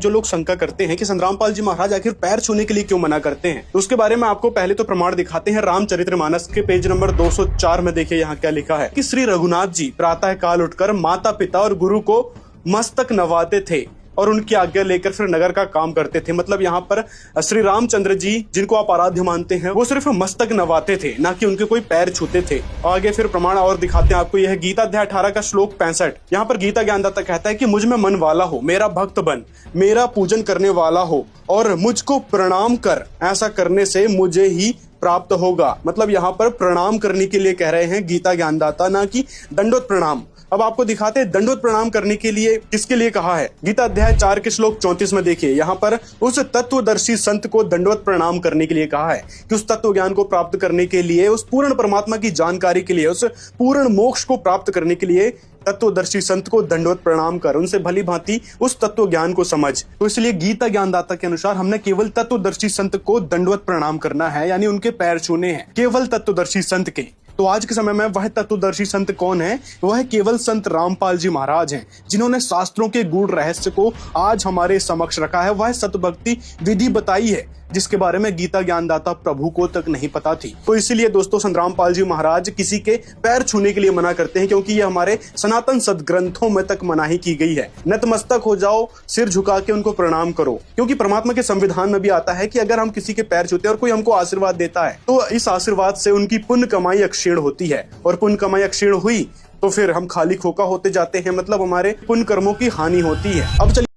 जो लोग शंका करते हैं कि संग्रामपाल जी महाराज आखिर पैर छूने के लिए क्यों मना करते हैं, तो उसके बारे में आपको पहले तो प्रमाण दिखाते हैं। रामचरितमानस के पेज नंबर 204 में देखिए यहाँ क्या लिखा है कि श्री रघुनाथ जी प्रातः काल उठकर माता पिता और गुरु को मस्तक नवाते थे और उनकी आज्ञा लेकर फिर नगर का काम करते थे। मतलब यहाँ पर श्री रामचंद्र जी, जिनको आप आराध्य मानते हैं, वो सिर्फ मस्तक नवाते थे, ना कि उनके कोई पैर छूते थे। आगे फिर प्रमाण और दिखाते हैं आपको। यह गीता अध्याय 18 का श्लोक 65। यहाँ पर गीता ज्ञानदाता कहता है कि मुझ में मन वाला हो, मेरा भक्त बन, मेरा पूजन करने वाला हो और मुझको प्रणाम कर, ऐसा करने से मुझे ही प्राप्त होगा। मतलब यहाँ पर प्रणाम करने के लिए कह रहे हैं गीता ज्ञानदाता, ना कि दंडवत प्रणाम। अब आपको दिखाते हैं दंडवत प्रणाम करने के लिए किसके लिए कहा है। गीता अध्याय 4 के श्लोक 34 में देखिए, यहाँ पर उस तत्वदर्शी संत को दंडवत प्रणाम करने के लिए कहा है कि उस तत्व ज्ञान को प्राप्त करने के लिए, उस पूर्ण परमात्मा की जानकारी के लिए, उस पूर्ण मोक्ष को प्राप्त करने के लिए तत्वदर्शी संत को दंडवत प्रणाम कर, उनसे भली भांति उस तत्व ज्ञान को समझ। तो इसलिए गीता ज्ञानदाता के अनुसार हमने केवल तत्वदर्शी संत को दंडवत प्रणाम करना है, यानी उनके पैर छूने हैं, केवल तत्वदर्शी संत के। तो आज के समय में वह तत्वदर्शी संत कौन है? वह केवल संत रामपाल जी महाराज हैं, जिन्होंने शास्त्रों के गूढ़ रहस्य को आज हमारे समक्ष रखा है। वह सतभक्ति विधि बताई है, जिसके बारे में गीता ज्ञानदाता प्रभु को तक नहीं पता थी। तो इसीलिए दोस्तों संग्रामपाल जी महाराज किसी के पैर छूने के लिए मना करते हैं, क्योंकि ये हमारे सनातन सदग्रंथों में तक मनाही की गई है। नतमस्तक हो जाओ, सिर झुका के उनको प्रणाम करो, क्योंकि परमात्मा के संविधान में भी आता है कि अगर हम किसी के पैर छूते हैं और कोई हमको आशीर्वाद देता है, तो इस आशीर्वाद से उनकी पुण्य कमाई अक्षीण होती है, और पुण्य कमाई अक्षीण हुई तो फिर हम खाली खोखा होते जाते हैं। मतलब हमारे पुण्य कर्मों की हानि होती है। अब